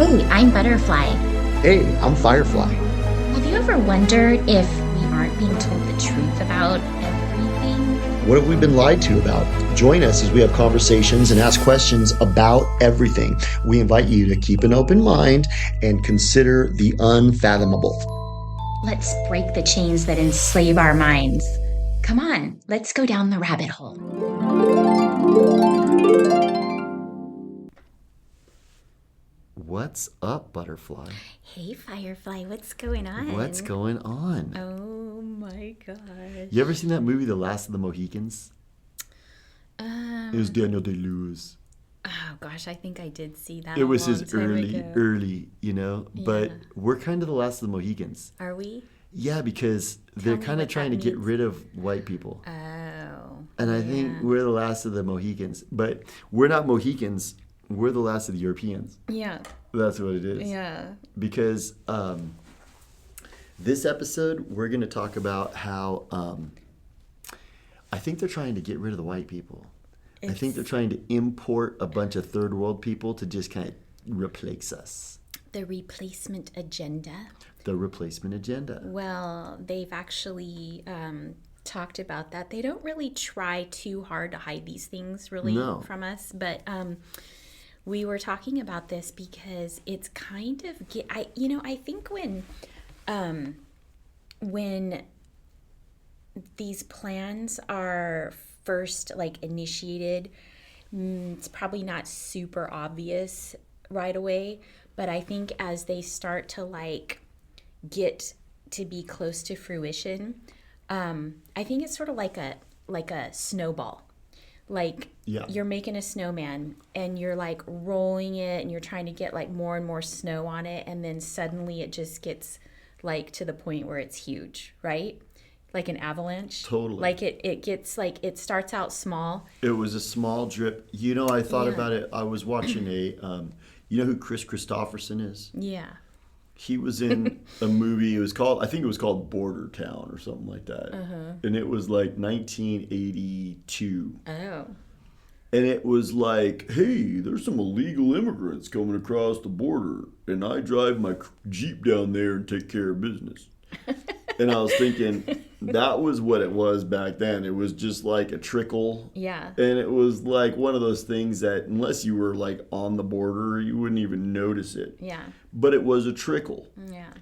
Hey, I'm Butterfly. Hey, I'm Firefly. Have you ever wondered if we aren't being told the truth about everything? What have we been lied to about? Join us as we have conversations and ask questions about everything. We invite you to keep an open mind and consider the unfathomable. Let's break the chains that enslave our minds. Come on, let's go down the rabbit hole. What's up, Butterfly? Hey, Firefly, what's going on? What's going on? Oh my gosh. You ever seen that movie, The Last of the Mohicans? It was Daniel Day-Lewis. Oh gosh, I think I did see that. It was his ago. early, but Yeah. we're kind of the last of the Mohicans. Are we? Yeah, because they're me kind of what trying that to get means. rid of white people. Oh. And I think we're the last of the Mohicans. But we're not Mohicans. We're the last of the Europeans. Yeah. That's what it is. Yeah. Because this episode, we're going to talk about how I think they're trying to get rid of the white people. I think they're trying to import a bunch of third world people to just kind of replace us. The replacement agenda. The replacement agenda. Well, they've actually talked about that. They don't really try too hard to hide these things really from us, but we were talking about this because it's kind of I think when these plans are first initiated, it's probably not super obvious right away, but I think as they start to get to be close to fruition, I think it's sort of like a snowball. You're making a snowman and you're rolling it and you're trying to get more and more snow on it, and then suddenly it just gets to the point where it's huge, right? Like an avalanche. Totally. It gets it starts out small. It was a small drip. I thought about it. I was watching you know who Chris Christopherson is? Yeah. He was in a movie. I think it was called Border Town or something like that. And it was 1982. Oh. And it was hey, there's some illegal immigrants coming across the border, and I drive my Jeep down there and take care of business. And I was thinking, that was what it was back then. It was just a trickle. Yeah. And it was one of those things that unless you were on the border, you wouldn't even notice it. Yeah. But it was a trickle. Yeah.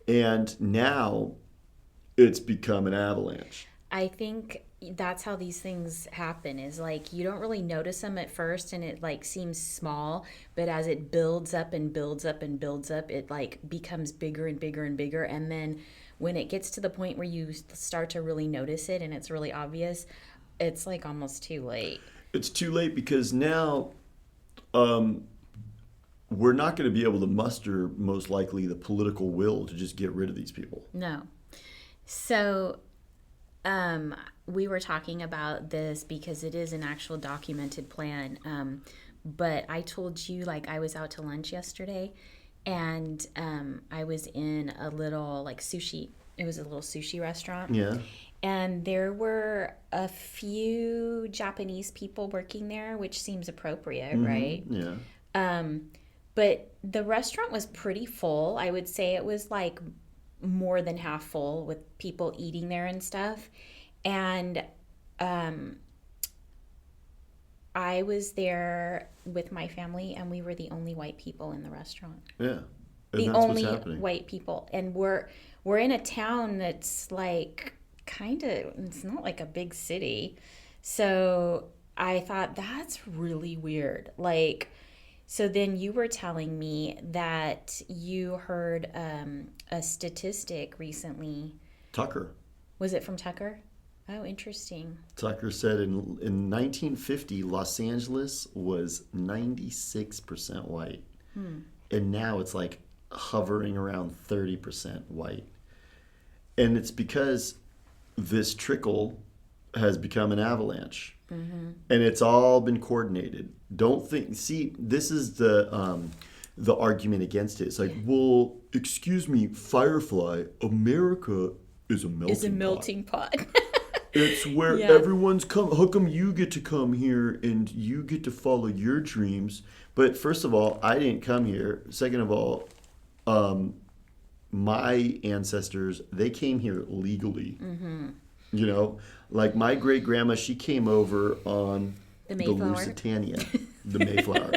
And now it's become an avalanche. I think that's how these things happen, is you don't really notice them at first and it seems small, but as it builds up and builds up and builds up, it becomes bigger and bigger and bigger. And then when it gets to the point where you start to really notice it and it's really obvious, it's almost too late. It's too late because now we're not going to be able to muster, most likely, the political will to just get rid of these people. No. So we were talking about this because it is an actual documented plan. But I told you I was out to lunch yesterday, and I was in a little sushi. It was a little sushi restaurant. Yeah. And there were a few Japanese people working there, which seems appropriate, right? Yeah. But the restaurant was pretty full. I would say it was more than half full with people eating there and stuff. And I was there with my family, and we were the only white people in the restaurant. Yeah. And the that's only what's happening. White people. And we're in a town that's it's not a big city. So I thought that's really weird. So then you were telling me that you heard a statistic recently. Tucker. Was it from Tucker? Oh, interesting. Tucker said in 1950, Los Angeles was 96% white. And now it's hovering around 30% white. And it's because this trickle has become an avalanche. And it's all been coordinated. This is the argument against it. It's well, excuse me, Firefly, America is a melting pot. Is a melting pot. It's where Yeah. everyone's come. How come you get to come here and you get to follow your dreams? But first of all, I didn't come here. Second of all, um, my ancestors, they came here legally. You know, like my great grandma, she came over on The the Mayflower. Lusitania, the Mayflower.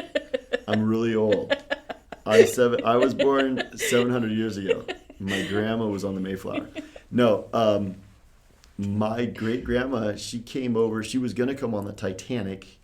I'm really old. I was born 700 years ago. My grandma was on the Mayflower. No, my great grandma, she came over. She was gonna come on the Titanic.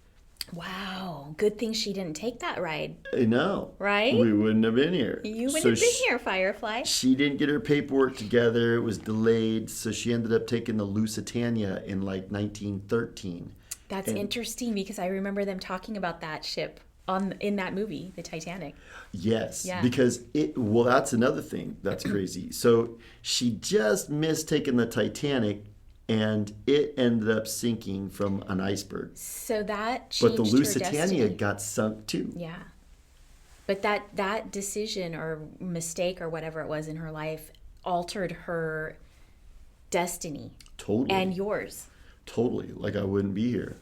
Wow. Good thing she didn't take that ride, No, right? we wouldn't have been here. You wouldn't So have been here, Firefly. she didn't get her paperwork together. It was delayed, so she ended up taking the Lusitania in like 1913. That's And interesting because I remember them talking about that ship on in that movie, the Titanic. yes, Yeah. because well, that's another thing that's crazy. So she just missed taking the Titanic, and it ended up sinking from an iceberg. So that But the changed her Lusitania destiny. got sunk too. Yeah. But that decision or mistake or whatever it was in her life altered her destiny Totally. and yours. Totally. Like I wouldn't be here.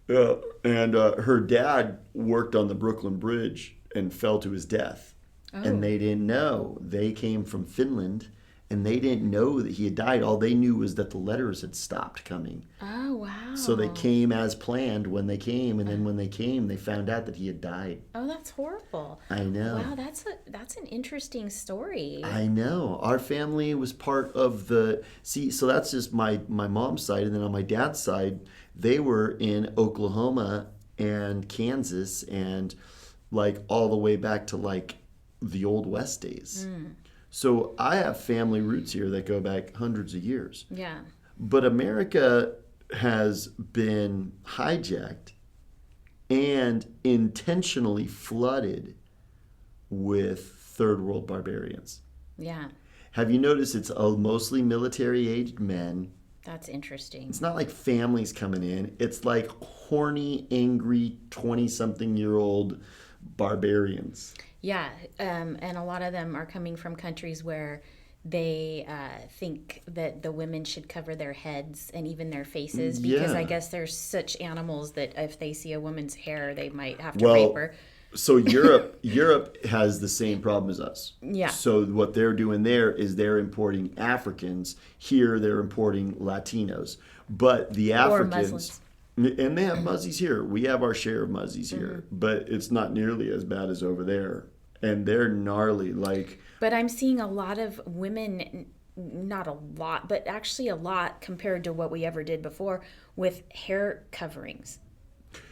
And her dad worked on the Brooklyn Bridge and fell to his death. Oh. And they didn't know. They came from Finland and they didn't know that he had died. All they knew was that the letters had stopped coming. Oh, wow. So they came as planned when they came. And then when they came, they found out that he had died. Oh, that's horrible. I know. Wow, that's an interesting story. I know. Our family was part of so that's just my mom's side. And then on my dad's side, they were in Oklahoma and Kansas and like all the way back to like the Old West days. So I have family roots here that go back hundreds of years. Yeah. But America has been hijacked and intentionally flooded with third world barbarians. Yeah. Have you noticed it's mostly military aged men? That's interesting. It's not like families coming in. It's like horny, angry 20-something-year-old barbarians. Yeah, and a lot of them are coming from countries where they think that the women should cover their heads and even their faces because Yeah. I guess they're such animals that if they see a woman's hair, they might have to rape her. So Europe has the same problem as us. Yeah. So what they're doing there is they're importing Africans. Here they're importing Latinos. But the Africans, Muslims. and they have Muzzies here. We have our share of Muzzies here, but it's not nearly as bad as over there. And they're gnarly. Like, But I'm seeing a lot of women, not a lot, but actually a lot compared to what we ever did before with hair coverings.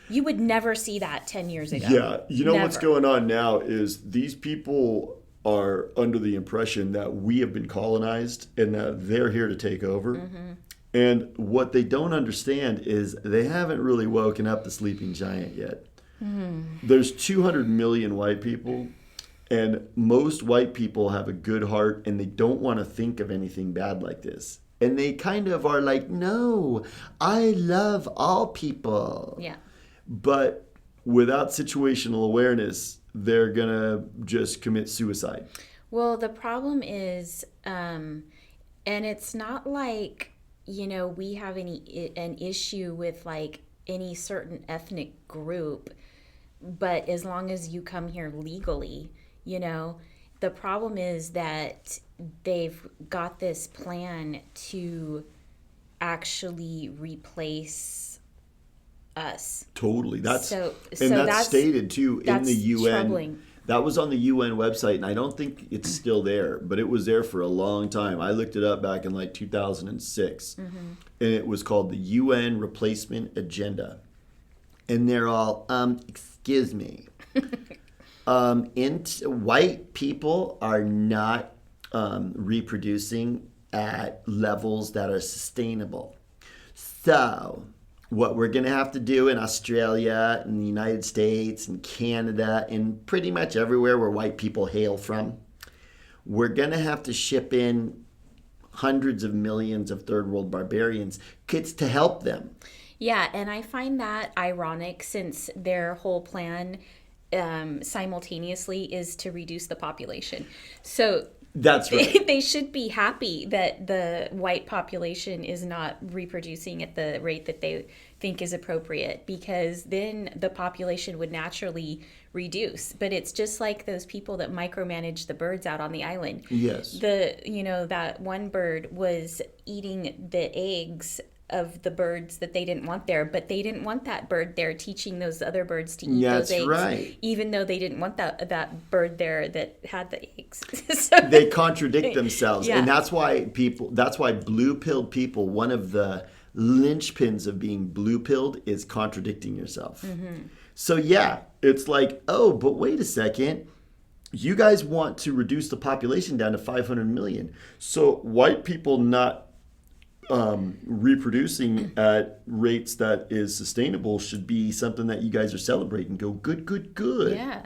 You would never see that 10 years ago. yeah, you know what's Never. going on now is these people are under the impression that we have been colonized and that they're here to take over. And what they don't understand is they haven't really woken up the sleeping giant yet. There's 200 million white people, and most white people have a good heart and they don't want to think of anything bad like this. And they kind of are like, no, I love all people. Yeah. But without situational awareness, they're going to just commit suicide. Well, the problem is, and it's not like, we have an issue with like any certain ethnic group, but as long as you come here legally, the problem is that they've got this plan to actually replace us. Totally. That's So that's stated too in that's the UN. troubling. That was on the UN website, and I don't think it's still there, but it was there for a long time. I looked it up back in like 2006, and it was called the UN Replacement Agenda. And they're all, excuse me, white people are not reproducing at levels that are sustainable. So what we're going to have to do in Australia and the United States and Canada and pretty much everywhere where white people hail from, we're going to have to ship in hundreds of millions of third world barbarians kids to help them. Yeah, and I find that ironic since their whole plan simultaneously is to reduce the population. So That's right. They should be happy that the white population is not reproducing at the rate that they think is appropriate, because then the population would naturally reduce. But it's just like those people that micromanage the birds out on the island. Yes. That one bird was eating the eggs of the birds that they didn't want there, but they didn't want that bird there teaching those other birds to eat That's those eggs, right. even though they didn't want that bird there that had the eggs. So, They contradict themselves. Yeah. And that's why blue-pilled people, one of the linchpins of being blue-pilled is contradicting yourself. So yeah, it's like, oh, but wait a second. You guys want to reduce the population down to 500 million. So white people not reproducing at rates that is sustainable should be something that you guys are celebrating. Go, good, good, good. Yeah.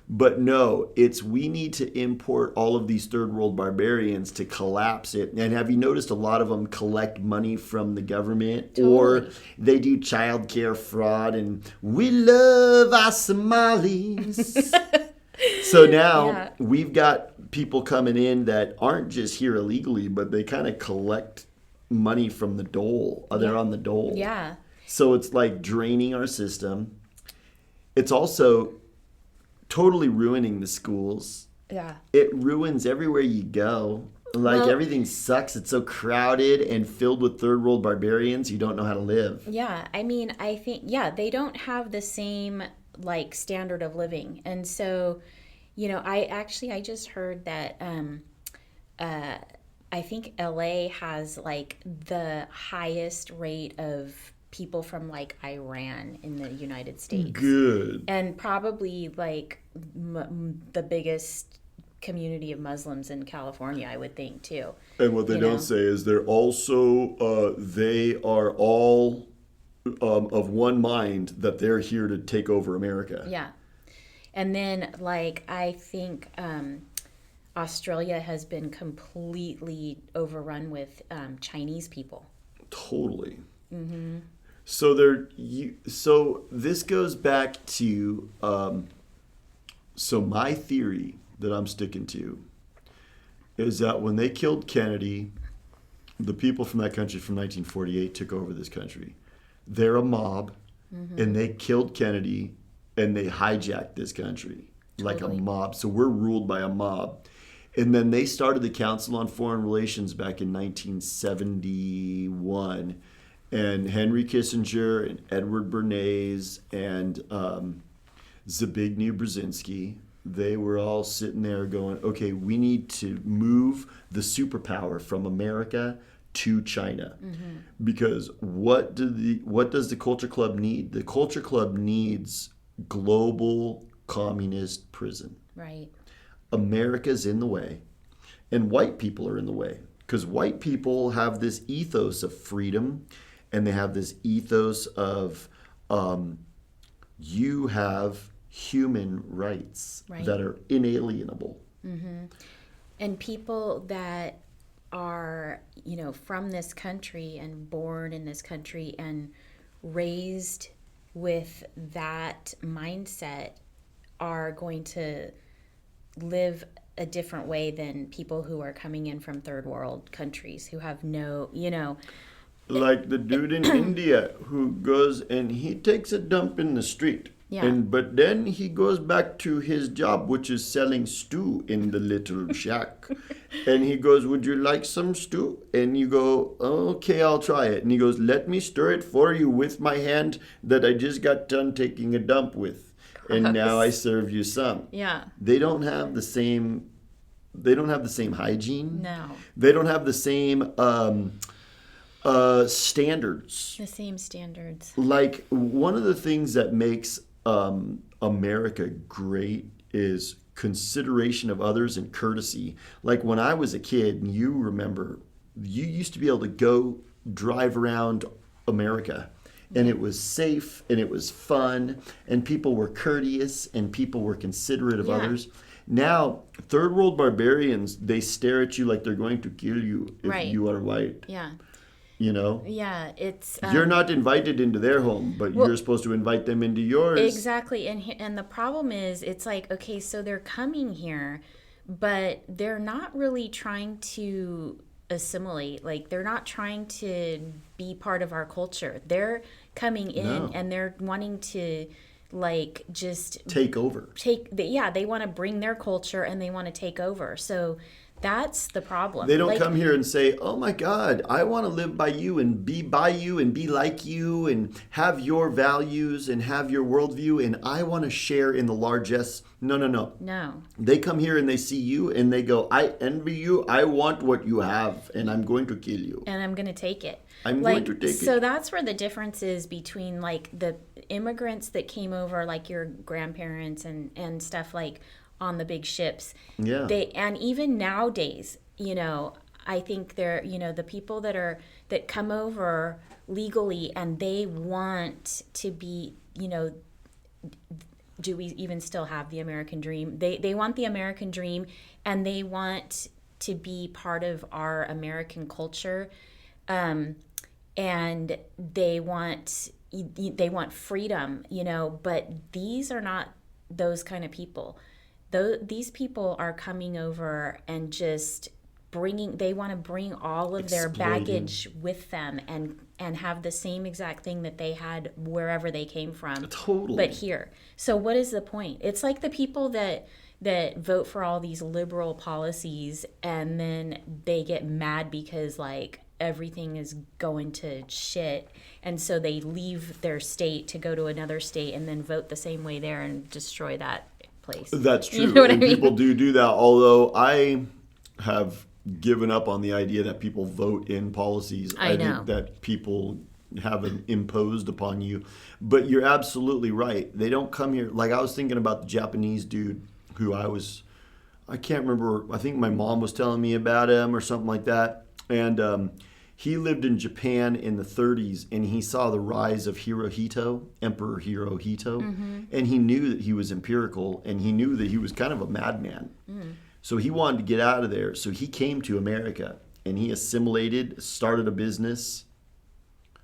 But no, we need to import all of these third world barbarians to collapse it. And have you noticed a lot of them collect money from the government? Totally. Or they do childcare fraud and we love our Somalis. So now we've got people coming in that aren't just here illegally, but they kind of collect money from the dole. They're on the dole. Yeah. So it's like draining our system. It's also totally ruining the schools. Yeah. It ruins everywhere you go. Everything sucks. It's so crowded and filled with third world barbarians. You don't know how to live. Yeah. I mean, I think, they don't have the same standard of living. And so, I just heard that I think LA has the highest rate of people from Iran in the United States. Good. And probably the biggest community of Muslims in California, I would think too. And what they don't say is they are all of one mind that they're here to take over America. Yeah. And then I think Australia has been completely overrun with Chinese people. Totally. Mm-hmm. So this goes back to my theory that I'm sticking to is that when they killed Kennedy, the people from that country from 1948 took over this country. They're a mob, and they killed Kennedy, and they hijacked this country like a mob. So we're ruled by a mob. And then they started the Council on Foreign Relations back in 1971. And Henry Kissinger and Edward Bernays and Zbigniew Brzezinski, they were all sitting there going, okay, we need to move the superpower from America to China. Because what does the Culture Club need? The Culture Club needs global communist prison. Right. America's in the way, and white people are in the way, because white people have this ethos of freedom, and they have this ethos of you have human rights that are inalienable. And people that are, from this country and born in this country and raised with that mindset are going to live a different way than people who are coming in from third world countries who have no, Like the dude in India who goes and he takes a dump in the street. Yeah. But then he goes back to his job, which is selling stew in the little shack. And he goes, would you like some stew? And you go, okay, I'll try it. And he goes, let me stir it for you with my hand that I just got done taking a dump with. And now I serve you some. Yeah. They don't have the same hygiene. No. They don't have the same standards. The same standards. Like, one of the things that makes America great is consideration of others and courtesy. Like when I was a kid, and you remember, you used to be able to go drive around America, and it was safe and it was fun, and people were courteous and people were considerate of others. Now, third world barbarians, they stare at you like they're going to kill you if you are white. Yeah. Yeah, it's you're not invited into their home, but you're supposed to invite them into yours. Exactly. And the problem is, it's like, okay, so they're coming here, but they're not really trying to assimilate. Like, they're not trying to be part of our culture. They're coming in No. and they're wanting to, like, just Take over. they want to bring their culture and they want to take over. So that's the problem. They don't Like, come here and say, "Oh my God, I want to live by you and be like you and have your values and have your worldview and I want to share in the largesse." No, no, no. no. They come here and they see you and they go, "I envy you. I want what you have and I'm going to kill you. And I'm going to take it. I'm Like, going to take so it." that's where the difference is between, like, the immigrants that came over, like your grandparents and stuff, like on the big ships. Yeah. And even nowadays, I think they're, the people that come over legally and they want to be, do we even still have the American dream? They want the American dream and they want to be part of our American culture. And they want freedom, but these are not those kind of people. These people are coming over and just they want to bring all of their Exploiting. baggage with them and have the same exact thing that they had wherever they came from. Totally. But here. So what is the point? It's like the people that vote for all these liberal policies and then they get mad because, like, everything is going to shit, and so they leave their state to go to another state and then vote the same way there and destroy that place. That's true. You know what And I mean? people do that, although I have given up on the idea that people vote in policies. I know. think that people have it imposed upon you. But you're absolutely right. They don't come here. Like, I was thinking about the Japanese dude who I can't remember, I think my mom was telling me about him or something like that. And he lived in Japan in the 30s and he saw the rise of Emperor Hirohito. And he knew that he was empirical and he knew that he was kind of a madman. So he wanted to get out of there. So he came to America and he assimilated, started a business,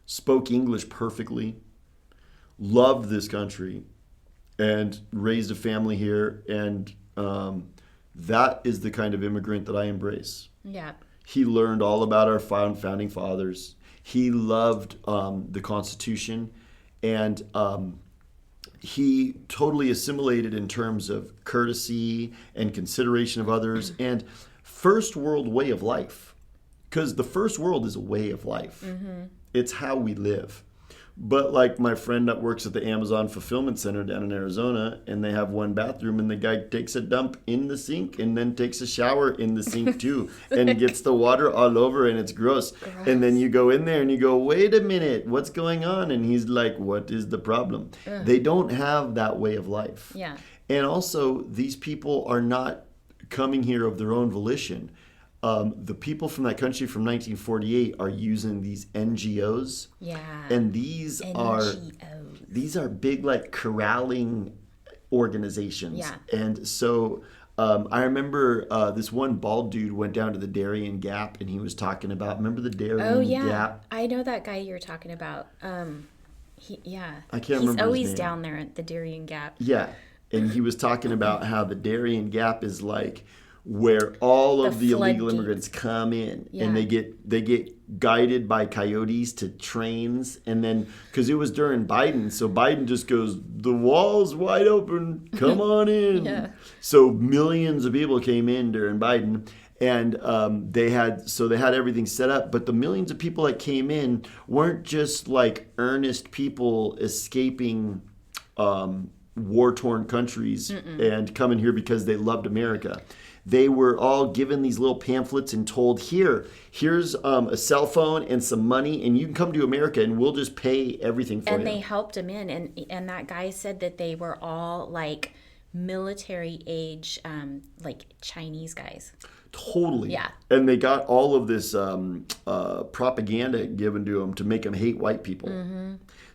spoke English perfectly, loved this country, and raised a family here. And that is the kind of immigrant that I embrace. Yeah. He learned all about our founding fathers. He loved the Constitution, and he totally assimilated in terms of courtesy and consideration of others and first world way of life. Because the first world is a way of life. It's how we live. But like my friend that works at the Amazon Fulfillment Center down in Arizona, and they have one bathroom, and the guy takes a dump in the sink and then takes a shower in the sink too, and gets the water all over, and it's gross. And then you go in there and you go, "Wait a minute, what's going on?" And he's like, "What is the problem?" They don't have that way of life. Yeah. And also, these people are not coming here of their own volition. The people from that country from 1948 are using these NGOs. Yeah. And these NGOs. are big, like, corralling organizations. Yeah. And so I remember this one bald dude went down to the Darien Gap and he was talking about, remember the Darien Gap? I know that guy you're talking about. I can't He's remember his always name. down there at the Darien Gap. Yeah. And he was talking about how the Darien Gap is like where all of the illegal floodgates. immigrants come in, Yeah. and they get guided by coyotes to trains, and then because it was during Biden, so Biden just goes, "The wall's wide open, come on in." Yeah. So millions of people came in during Biden, and they had everything set up. But the millions of people that came in weren't just like earnest people escaping war-torn countries and coming here because they loved America. They were all given these little pamphlets and told, here's a cell phone and some money, and you can come to America and we'll just pay everything for you. And they helped him in. And that guy said that they were all like military age, like Chinese guys. Totally. Yeah. And they got all of this propaganda given to them to make them hate white people.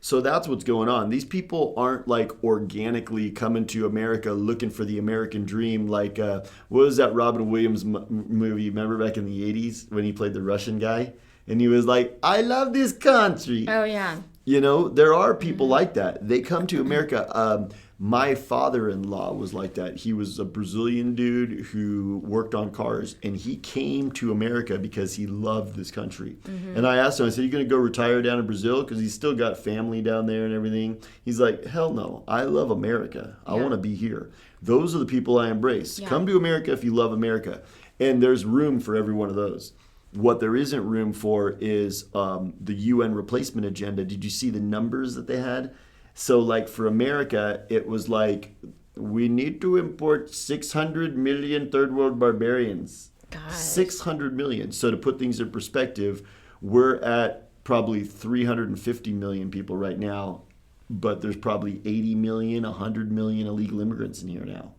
So that's what's going on. These people aren't like organically coming to America looking for the American dream. Like, what was that Robin Williams movie? Remember back in the 80s when he played the Russian guy? And he was like, "I love this country." Oh, yeah. You know, there are people like that. They come to America. My father-in-law was like that. He was a Brazilian dude who worked on cars, and he came to America because he loved this country. And I asked him, I said, "You going to go retire down in Brazil?" Because he's still got family down there and everything. He's like, "Hell no. I love America. I want to be here." Those are the people I embrace. Yeah. Come to America if you love America. And there's room for every one of those. What there isn't room for is the UN replacement agenda. Did you see the numbers that they had? So, like, for America, it was like, we need to import 600 million third world barbarians. God. 600 million. So, to put things in perspective, we're at probably 350 million people right now, but there's probably 80 million, 100 million illegal immigrants in here now.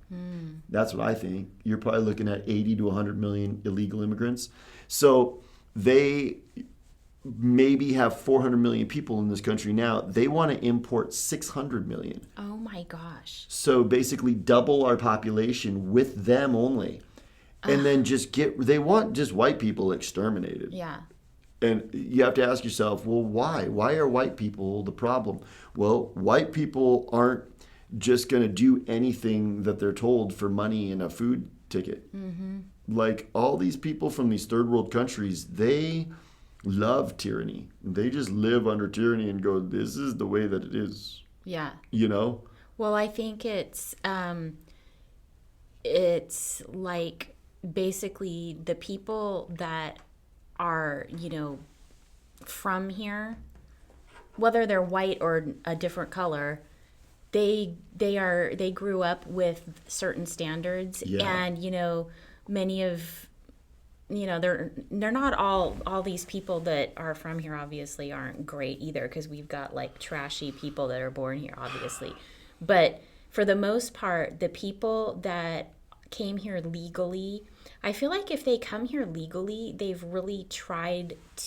That's what I think. You're probably looking at 80 to 100 million illegal immigrants. So, they maybe have 400 million people in this country now. They want to import 600 million. Oh my gosh. So basically double our population with them only. And then they want just white people exterminated. Yeah. And you have to ask yourself, well, why? Why are white people the problem? Well, white people aren't just going to do anything that they're told for money and a food ticket. Like, all these people from these third world countries, they love tyranny. They just live under tyranny and go, this is the way that it is. Yeah. You know? Well, I think it's like basically the people that are, from here, whether they're white or a different color, they grew up with certain standards. Yeah. And many of they're not all these people that are from here obviously aren't great either, because we've got like trashy people that are born here obviously, but for the most part, the people that came here legally, I feel like if they come here legally, they've really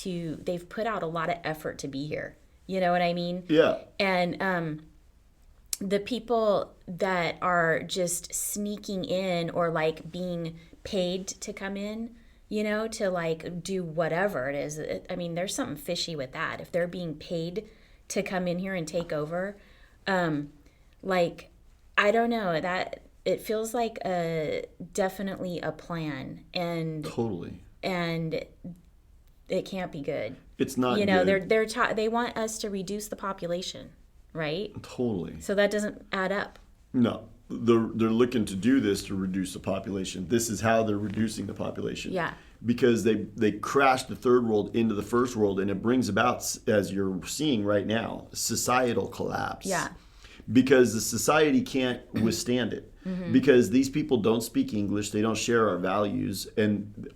they've put out a lot of effort to be here. You know what I mean? Yeah. And the people that are just sneaking in or like being paid to come in, to like do whatever it is. I mean, there's something fishy with that. If they're being paid to come in here and take over, like, I don't know, that it feels like definitely a plan, and Totally. and it can't be good. It's not good. They want us to reduce the population, right? Totally. So that doesn't add up. No. They're looking to do this to reduce the population. This is how they're reducing the population. Yeah. Because they crashed the third world into the first world, and it brings about, as you're seeing right now, societal collapse. Yeah. Because the society can't withstand it. Because these people don't speak English, they don't share our values, and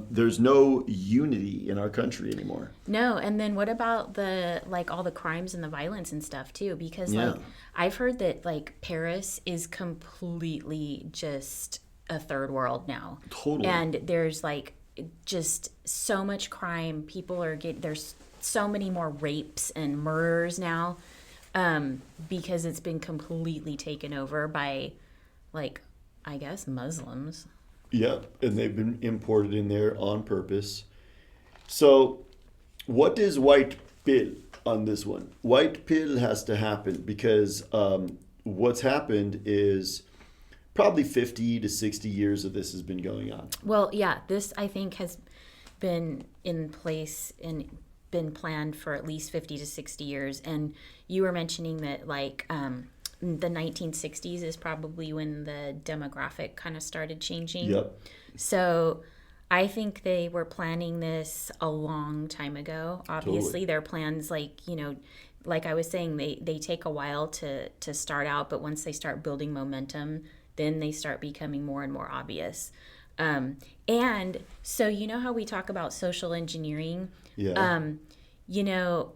there's no unity in our country anymore. No, and then what about all the crimes and the violence and stuff too? Because like I've heard that like Paris is completely just a third world now. Totally. And there's like just so much crime. There's so many more rapes and murders now, because it's been completely taken over by, like, I guess Muslims. Yep, and they've been imported in there on purpose. So, what is white pill on this one? White pill has to happen because what's happened is probably 50 to 60 years of this has been going on. Well, yeah, this I think has been in place and been planned for at least 50 to 60 years. And you were mentioning that like the 1960s is probably when the demographic kind of started changing. Yep. So I think they were planning this a long time ago. Obviously, Totally. their plans, like, like I was saying, they take a while to start out, but once they start building momentum, then they start becoming more and more obvious. And so, how we talk about social engineering? Yeah.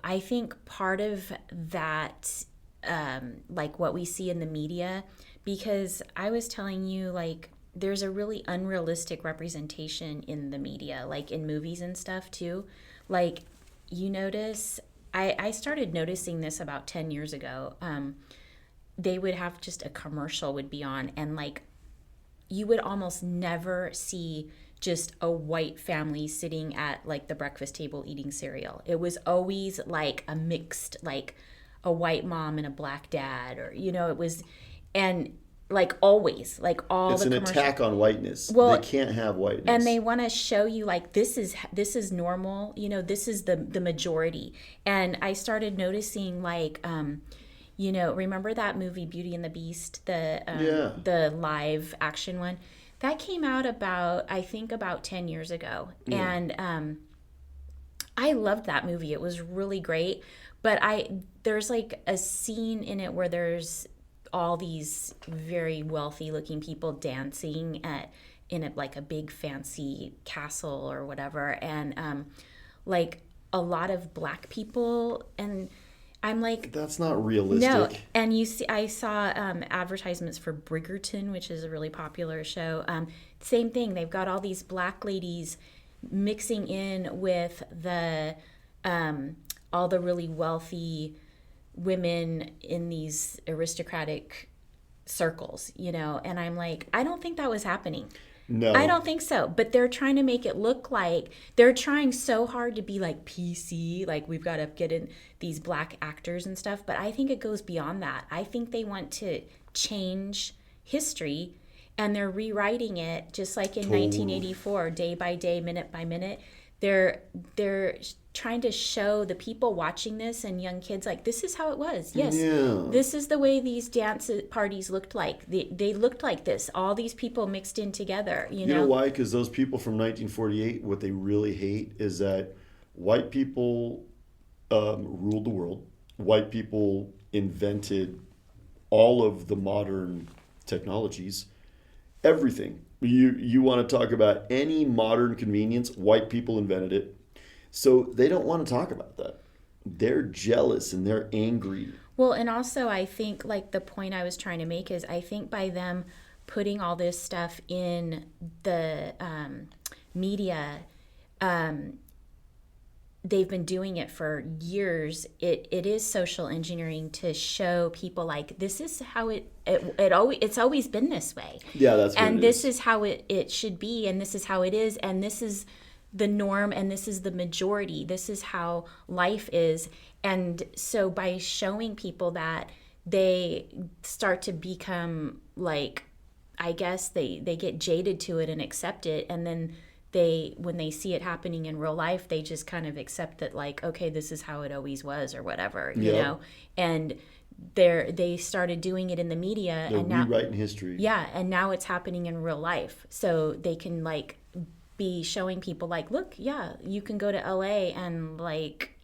I think part of that, like what we see in the media, because I was telling you, like, there's a really unrealistic representation in the media, like in movies and stuff too. Like, you notice, I started noticing this about 10 years ago. They would have just a commercial would be on, and like, you would almost never see just a white family sitting at like the breakfast table eating cereal. It was always like a mixed, like a white mom and a black dad, or, and like always, like all It's the an commercial. attack on whiteness. They Well, can't have and whiteness. they want to show you like this is normal, this is the majority. And I started noticing like remember that movie Beauty and the Beast, Yeah. the live action one that came out about, I think, about 10 years ago. Yeah. And I loved that movie. It was really great. But there's like a scene in it where there's all these very wealthy looking people dancing like a big fancy castle or whatever, and like a lot of black people, and I'm like, That's not no. realistic. And you see, I saw advertisements for Bridgerton, which is a really popular show. Same thing. They've got all these black ladies mixing in with all the really wealthy women in these aristocratic circles, and I'm like, I don't think that was happening. I No. don't think so. But they're trying to make it look like they're trying so hard to be like PC, like we've got to get in these black actors and stuff. But I think it goes beyond that. I think they want to change history, and they're rewriting it just like in Totally. 1984, day by day, minute by minute. They're trying to show the people watching this and young kids like, this is how it was. Yes, Yeah. this is the way these dance parties looked like. They looked like this. All these people mixed in together. You know why? Because those people from 1948, what they really hate is that white people ruled the world. White people invented all of the modern technologies, everything. You want to talk about any modern convenience, white people invented it. So they don't want to talk about that. They're jealous and they're angry. Well, and also I think like the point I was trying to make is I think by them putting all this stuff in the media, they've been doing it for years. It is social engineering to show people like, this is how it's always been this way. Yeah, that's what And it this is. is how it should be, and this is how it is, and this is the norm, and this is the majority. This is how life is. And so by showing people that, they start to become like, I guess they get jaded to it and accept it, and then when they see it happening in real life, they just kind of accept that like, okay, this is how it always was or whatever, Yep. And they started doing it in the media, They're and now, rewriting history. yeah, and now it's happening in real life. So they can like be showing people like, look, yeah, you can go to LA and like,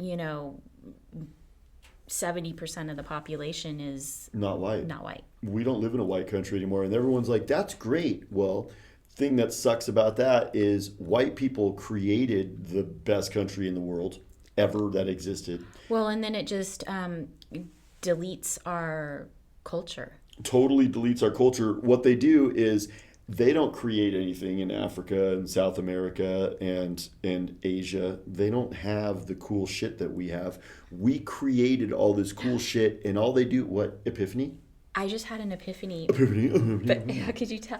70% of the population is Not white. not white. We don't live in a white country anymore. And everyone's like, that's great. Well, thing that sucks about that is white people created the best country in the world ever that existed. Well, and then it just deletes our culture. Totally deletes our culture. What they do is they don't create anything in Africa and South America and Asia. They don't have the cool shit that we have. We created all this cool shit, and all they do, what, epiphany? I just had an epiphany, Epiphany. but how could you tell?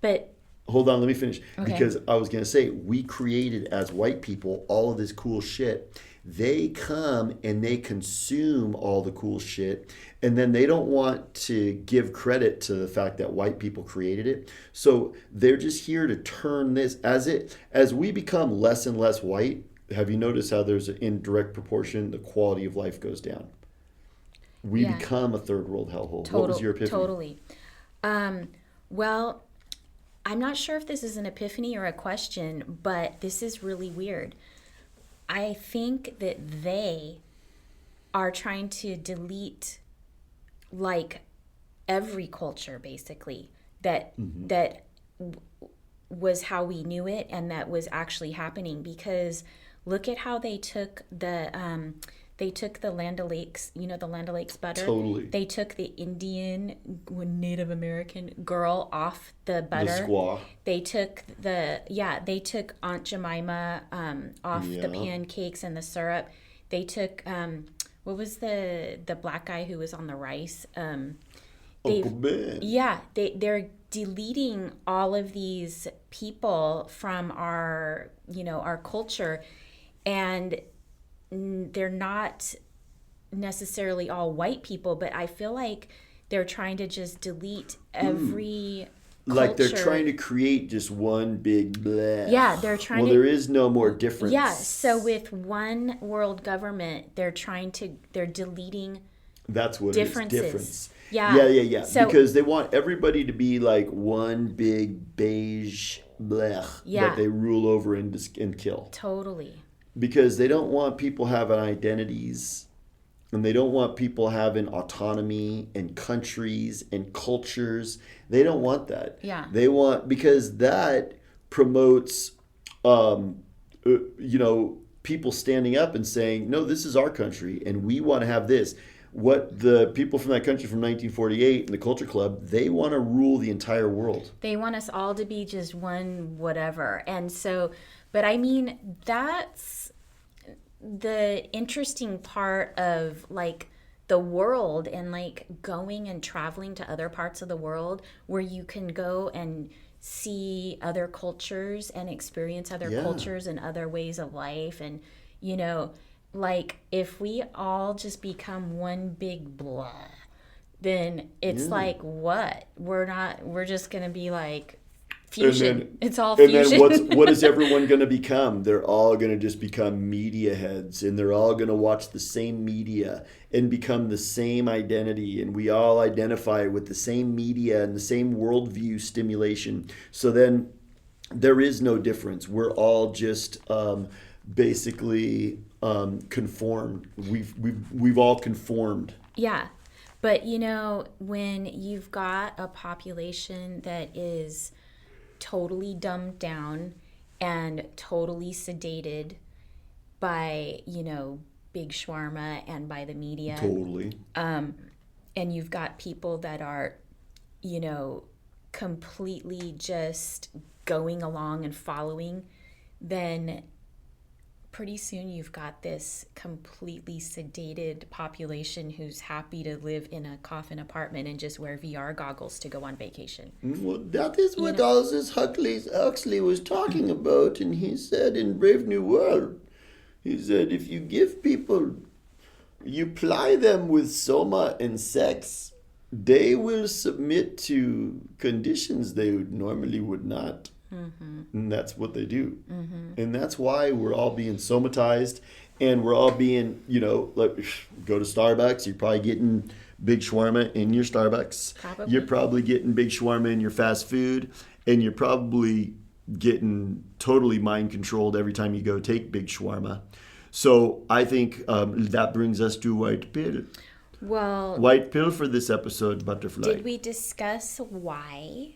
But Hold on, let me finish. Okay. Because I was going to say, we created as white people all of this cool shit. They come and they consume all the cool shit, and then they don't want to give credit to the fact that white people created it. So they're just here to turn this as we become less and less white. Have you noticed how there's an indirect proportion, the quality of life goes down? We Yeah. become a third world hellhole. What was your epiphany? Totally. Well, I'm not sure if this is an epiphany or a question, but this is really weird. I think that they are trying to delete like every culture basically that was how we knew it and that was actually happening, because look at how they took the Land O'Lakes, the Land O'Lakes butter. Totally. They took the Indian Native American girl off the butter. The squaw. They took they took Aunt Jemima off the Yeah. pancakes and the syrup. They took what was the black guy who was on the rice? Uncle Ben. Yeah, they're deleting all of these people from our culture, and they're not necessarily all white people, but I feel like they're trying to just delete every Like they're culture. trying to create just one big bleh. Yeah, they're trying well, to. there is no more difference. Yeah, so with one world government, they're deleting That's what differences. it is. Difference. Yeah. Yeah. So because they want everybody to be like one big beige blech that they rule over and kill. totally. Because they don't want people having identities, and they don't want people having autonomy and countries and cultures. They don't want that. Yeah. They want, because that promotes, people standing up and saying, no, this is our country and we want to have this. What the people from that country from 1948 and the Culture Club, they want to rule the entire world. They want us all to be just one whatever. And so, but I mean, that's the interesting part of like the world and like going and traveling to other parts of the world where you can go and see other cultures and experience other cultures and other ways of life. And, like if we all just become one big blah, then it's like what? We're just going to be like fusion. It's all fusion. And then what is everyone going to become? They're all going to just become media heads, and they're all going to watch the same media and become the same identity, and we all identify with the same media and the same worldview stimulation. So then there is no difference. We're all just basically conformed. We've all conformed. Yeah. But when you've got a population that is totally dumbed down and totally sedated by, big shawarma and by the media. Totally. And you've got people that are, completely just going along and following, then pretty soon you've got this completely sedated population who's happy to live in a coffin apartment and just wear VR goggles to go on vacation. Well, that is what Aldous Huxley was talking about, and he said in Brave New World, he said if you give people, you ply them with soma and sex, they will submit to conditions they normally would not. Mm-hmm. And that's what they do. Mm-hmm. And that's why we're all being somatized, and we're all being, like, go to Starbucks, you're probably getting big shawarma in your Starbucks. Probably. You're probably getting big shawarma in your fast food, and you're probably getting totally mind controlled every time you go take big shawarma. So I think that brings us to white pill. Well, White pill for this episode, Butterfly. did we discuss why?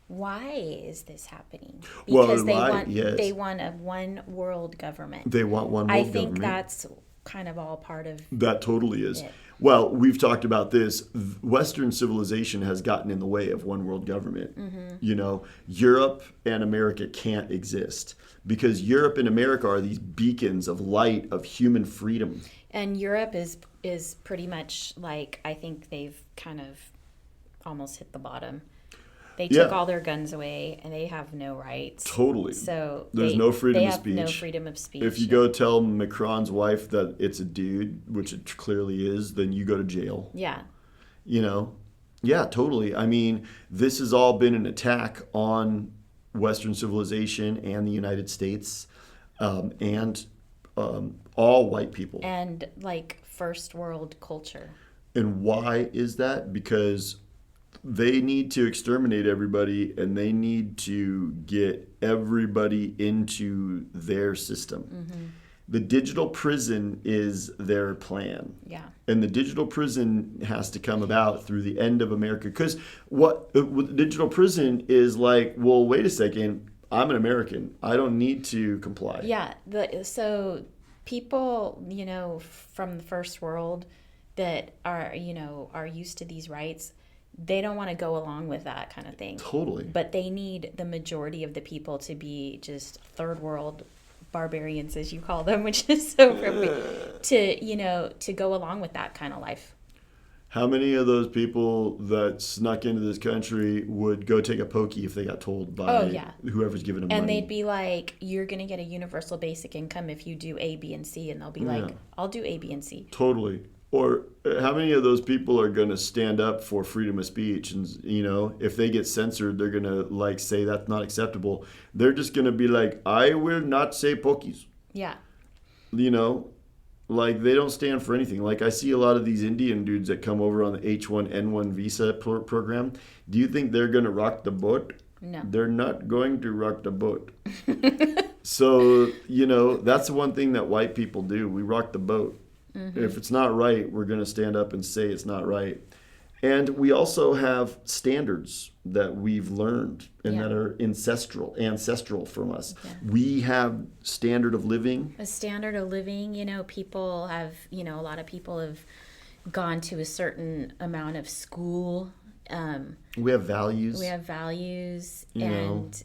Why is this happening? Because they want a one world government. They want one world I government. think that's kind of all part of that. Totally is. it. Well, we've talked about this. Western civilization has gotten in the way of one world government. Mm-hmm. Europe and America can't exist because Europe and America are these beacons of light of human freedom. And Europe is pretty much like, I think they've kind of almost hit the bottom. They took all their guns away, and they have no rights. Totally. So there's no freedom of speech. They have no freedom of speech. If you go tell Macron's wife that it's a dude, which it clearly is, then you go to jail. Yeah. Yeah, totally. I mean, this has all been an attack on Western civilization and the United States, and all white people. And like first world culture. And why is that? Because they need to exterminate everybody, and they need to get everybody into their system. Mm-hmm. The digital prison is their plan. Yeah. And the digital prison has to come about through the end of America. Because what the digital prison is like, well, wait a second, I'm an American. I don't need to comply. Yeah. So people, from the first world that are used to these rights, they don't want to go along with that kind of thing. Totally. But they need the majority of the people to be just third world barbarians, as you call them, which is so appropriate, to go along with that kind of life. How many of those people that snuck into this country would go take a pokey if they got told by whoever's giving them money? And they'd be like, you're going to get a universal basic income if you do A, B, and C. And they'll be like, I'll do A, B, and C. Totally. Or how many of those people are going to stand up for freedom of speech? And, if they get censored, they're going to like say that's not acceptable. They're just going to be like, I will not say pokies. Yeah. You know, like they don't stand for anything. Like I see a lot of these Indian dudes that come over on the H1N1 visa program. Do you think they're going to rock the boat? No. They're not going to rock the boat. So, that's one thing that white people do. We rock the boat. Mm-hmm. If it's not right, we're going to stand up and say it's not right. And we also have standards that we've learned and that are ancestral from us. Yeah. We have standard of living. A standard of living, people have, a lot of people have gone to a certain amount of school. We have values. And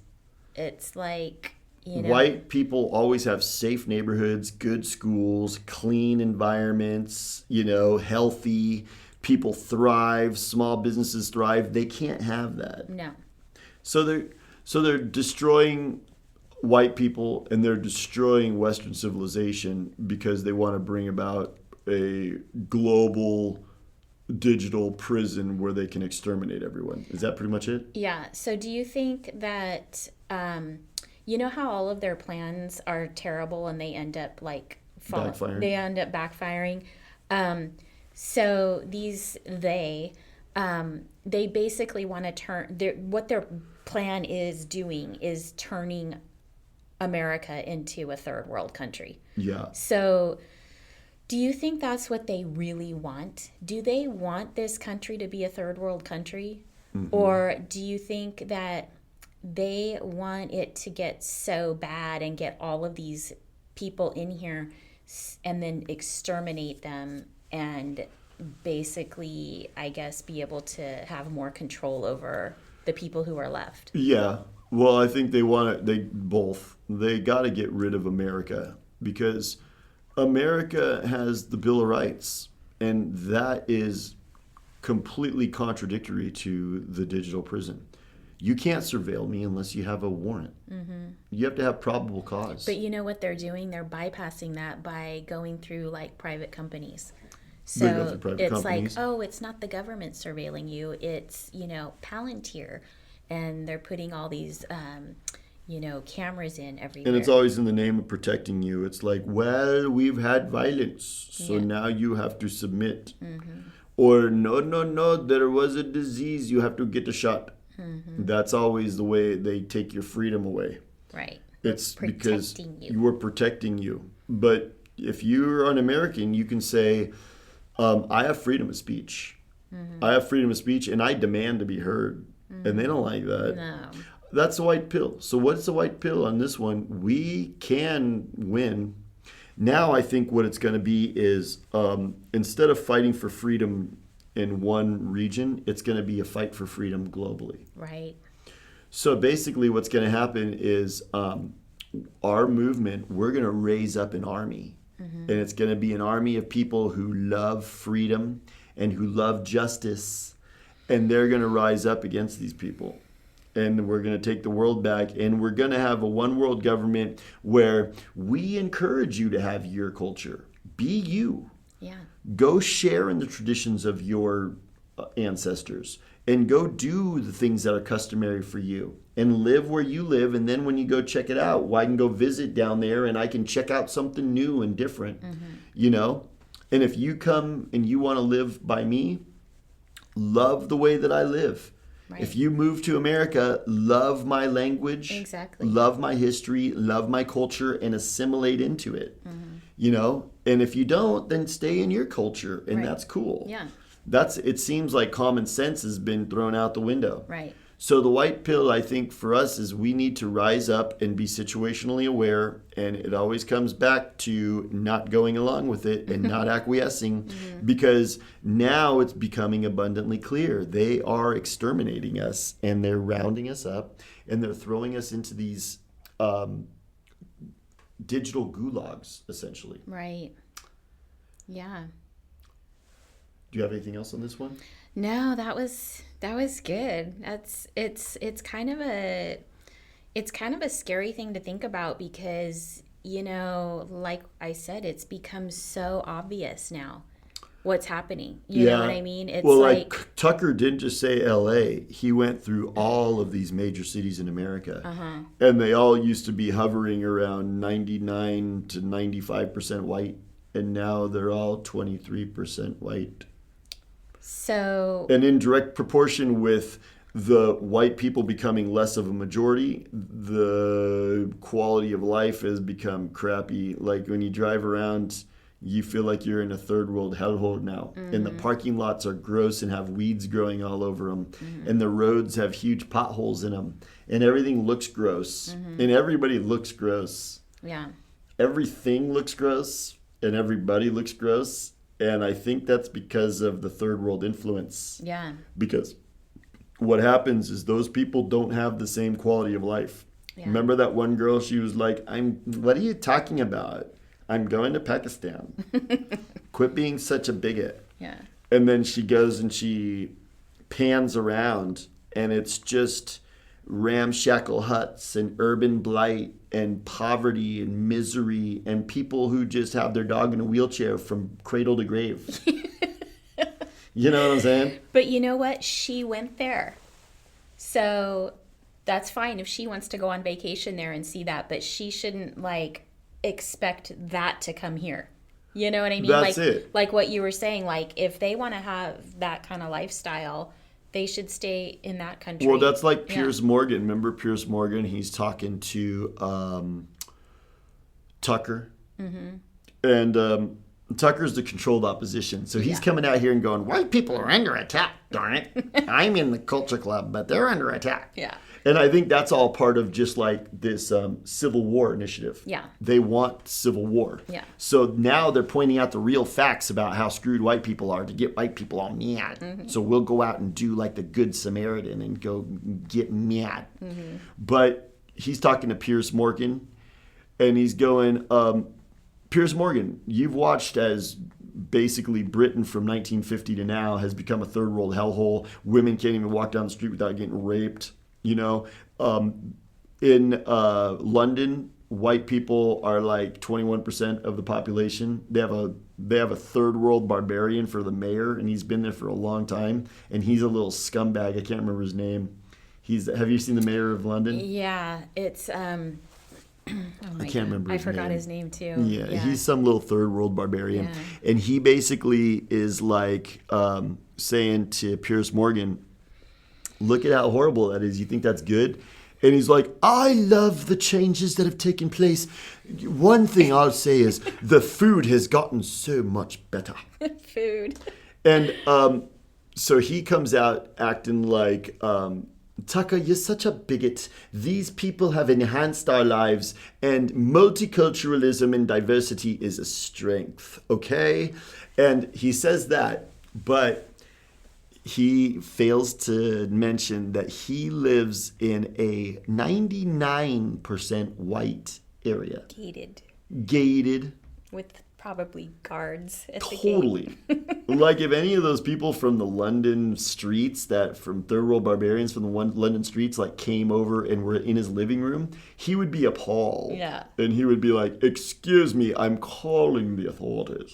it's like, white people always have safe neighborhoods, good schools, clean environments, healthy. People thrive, small businesses thrive. They can't have that. No. So they're destroying white people and they're destroying Western civilization because they want to bring about a global digital prison where they can exterminate everyone. Is that pretty much it? Yeah. So do you think that how all of their plans are terrible and they end up backfiring? They end up backfiring. So they basically want to what their plan is doing is turning America into a third world country. Yeah. So do you think that's what they really want? Do they want this country to be a third world country? Mm-hmm. Or do you think that they want it to get so bad and get all of these people in here and then exterminate them and basically, I guess, be able to have more control over the people who are left? Yeah. Well, I think they want to, they got to get rid of America because America has the Bill of Rights, and that is completely contradictory to the digital prison. You can't surveil me unless you have a warrant. Mm-hmm. You have to have probable cause. But you know what they're doing? They're bypassing that by going through private companies. So it's like, oh, it's not the government surveilling you. It's, Palantir. And they're putting all these, cameras in everywhere. And it's always in the name of protecting you. It's like, well, we've had violence, so now you have to submit. Mm-hmm. Or, no, there was a disease. You have to get a shot. Mm-hmm. That's always the way they take your freedom away. Right. It's because you were protecting you. But if you're an American, you can say, I have freedom of speech. Mm-hmm. I have freedom of speech, and I demand to be heard. Mm-hmm. And they don't like that. No. That's the white pill. So what's the white pill on this one? We can win. Now I think what it's going to be is instead of fighting for freedom in one region, it's going to be a fight for freedom globally. Right. So basically what's going to happen is our movement, we're going to raise up an army. Mm-hmm. And it's going to be an army of people who love freedom and who love justice. And they're going to rise up against these people. And we're going to take the world back. And we're going to have a one world government where we encourage you to have your culture. Be you. Yeah. Go share in the traditions of your ancestors. And go do the things that are customary for you. And live where you live. And then when you go check it out, well, I can go visit down there and I can check out something new and different. Mm-hmm. And if you come and you want to live by me, love the way that I live. Right. If you move to America, love my language, exactly. Love my history, love my culture, and assimilate into it. Mm-hmm. And if you don't, then stay in your culture, and that's cool. Yeah. It seems like common sense has been thrown out the window. Right. So the white pill, I think, for us is we need to rise up and be situationally aware. And it always comes back to not going along with it and not acquiescing mm-hmm. because now it's becoming abundantly clear. They are exterminating us and they're rounding us up and they're throwing us into these digital gulags, essentially. Right. Yeah. Do you have anything else on this one? No, that was good. It's kind of a scary thing to think about because, like I said, it's become so obvious now. what's happening. You know what I mean? It's Well, like, Tucker didn't just say LA. He went through all of these major cities in America. And they all used to be hovering around 99 to 95% white. And now they're all 23% white. so, And in direct proportion with the white people becoming less of a majority, the quality of life has become crappy. Like when you drive around, you feel like you're in a third world hellhole now. And the parking lots are gross and have weeds growing all over them. And the roads have huge potholes in them. And everything looks gross. And everybody looks gross. yeah. Everything looks gross. And everybody looks gross. And I think that's because of the third world influence. Yeah. Because what happens is those people don't have the same quality of life. Yeah. Remember that one girl? She was like, what are you talking about? I'm going to Pakistan. Quit being such a bigot. Yeah. And then she goes and she pans around, and it's just ramshackle huts and urban blight and poverty and misery and people who just have their dog in a wheelchair from cradle to grave. You know what I'm saying? But you know what? She went there. So that's fine if she wants to go on vacation there and see that, but she shouldn't like expect that to come here. You know what I mean? That's it. Like what you were saying, like if they want to have that kind of lifestyle, they should stay in that country. Well, that's like Piers Morgan. Remember Piers Morgan? He's talking to Tucker. And Tucker's the controlled opposition. So he's coming out here and going, white people are under attack, darn it. I'm in the culture club, but they're under attack. Yeah. And I think that's all part of just like this Civil War initiative. Yeah. They want civil war. Yeah. So now they're pointing out the real facts about how screwed white people are to get white people all mad. So we'll go out and do like the Good Samaritan and go get mad. But he's talking to Piers Morgan, and he's going, Piers Morgan, you've watched as basically Britain from 1950 to now has become a third world hellhole. Women can't even walk down the street without getting raped. You know, in London, white people are like 21% of the population. They have a third world barbarian for the mayor, and he's been there for a long time. And he's a little scumbag. I can't remember his name. Have you seen the mayor of London? Yeah, it's oh my I can't remember his name. I forgot his name too. Yeah, he's some little third world barbarian. Yeah. And he basically is like saying to Piers Morgan, look at how horrible that is. You think that's good? And he's like, I love the changes that have taken place. One thing I'll say is the food has gotten so much better. Food. And so he comes out acting like, Tucker, you're such a bigot. These people have enhanced our lives, and multiculturalism and diversity is a strength, okay? And he says that, but he fails to mention that he lives in a 99% white area. Gated. With probably guards at the gate. Totally. Like if any of those people from the London streets, from third world barbarians from the London streets, like came over and were in his living room, he would be appalled. Yeah. And he would be like, excuse me, I'm calling the authorities.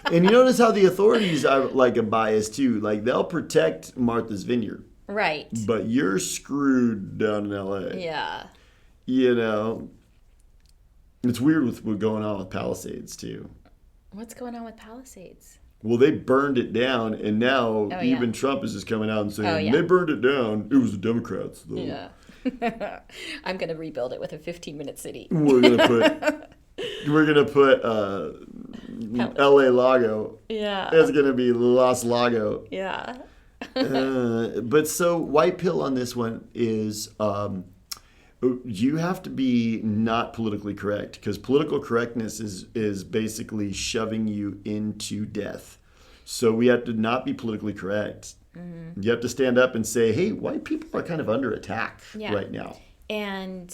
And you notice how the authorities are like a bias too. Like they'll protect Martha's Vineyard. Right. But you're screwed down in LA. Yeah. You know, it's weird with what's going on with Palisades too. What's going on with Palisades? Well, they burned it down, and now even Trump is just coming out and saying, they burned it down. It was the Democrats, though. Yeah. I'm going to rebuild it with a 15-minute city. We're gonna put L.A. Lago. Yeah. It's gonna be Los Lago. Yeah. But so white pill on this one is you have to be not politically correct, because political correctness is basically shoving you into death. So we have to not be politically correct. Mm-hmm. You have to stand up and say, hey, white people are kind of under attack right now. And,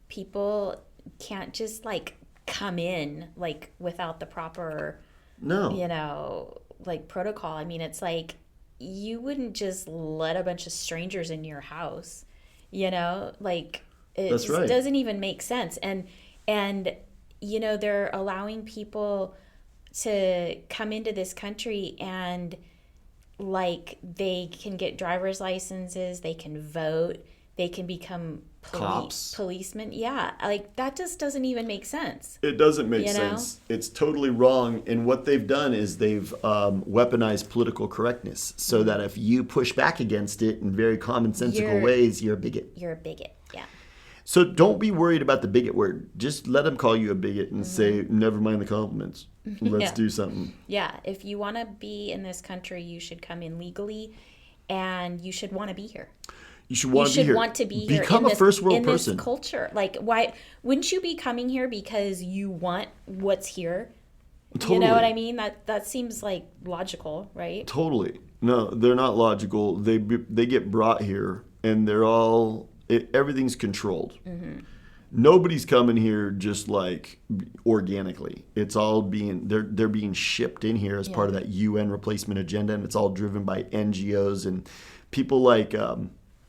people can't just like come in like without the proper, protocol. I mean, it's like you wouldn't just let a bunch of strangers in your house. It That's just right. doesn't even make sense. And they're allowing people to come into this country and like they can get driver's licenses, they can vote, they can become Cops. policemen. Yeah, like that just doesn't even make sense. It doesn't make You know? sense. It's totally wrong. And what they've done is they've weaponized political correctness so that if you push back against it in very commonsensical You're- ways, you're a bigot. You're a bigot. Yeah. So don't be worried about the bigot word. Just let them call you a bigot and say, never mind the compliments. Let's Yeah. do something. Yeah, if you want to be in this country, you should come in legally and you should want to be here. You should You want to be should here. want to be here Become in a this, first world in person. this culture. Like, why wouldn't you be coming here because you want what's here? Totally. You know what I mean? That seems like logical, right? Totally. No, they're not logical. They get brought here, and they're all everything's controlled. Nobody's coming here just like organically. It's all they're being shipped in here as part of that UN replacement agenda, and it's all driven by NGOs and people like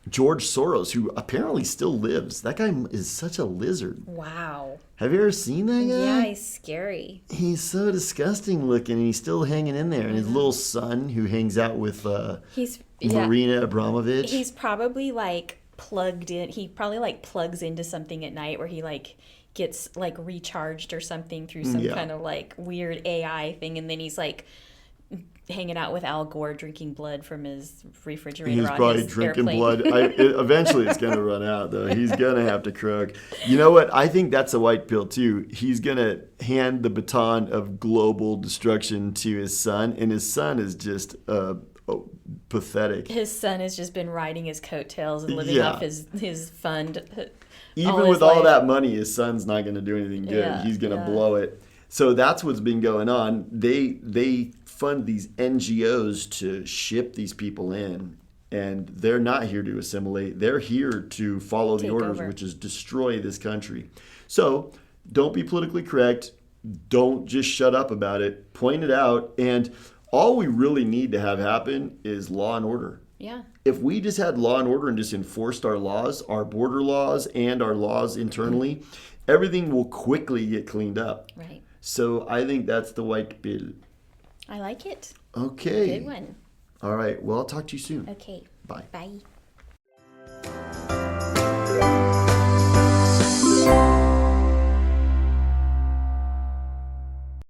George Soros, who apparently still lives. That guy is such a lizard. Wow. Have you ever seen that guy? Yeah, he's scary. He's so disgusting looking, and he's still hanging in there. And his little son, who hangs out with He's Marina Abramovich. He's probably like plugged in. He probably like plugs into something at night where he like gets like recharged or something through some Yeah. kind of like weird AI thing, and then he's like hanging out with Al Gore drinking blood from his refrigerator He's on probably his drinking airplane. blood. Eventually, it's going to run out, though. He's going to have to croak. You know what? I think that's a white pill, too. He's going to hand the baton of global destruction to his son, and his son is just pathetic. His son has just been riding his coattails and living Yeah. off his fund. Even his with all life. that money, his son's not going to do anything good. Yeah, He's going to yeah. blow it. So that's what's been going on. They fund these NGOs to ship these people in, and they're not here to assimilate. They're here to follow the Take orders, over. which is destroy this country. So don't be politically correct. Don't just shut up about it. Point it out. And all we really need to have happen is law and order. Yeah. If we just had law and order and just enforced our laws, our border laws and our laws internally, everything will quickly get cleaned up. Right. So I think that's the white bill. I like it. Okay. Good one. All right. Well, I'll talk to you soon. Okay. Bye. Bye.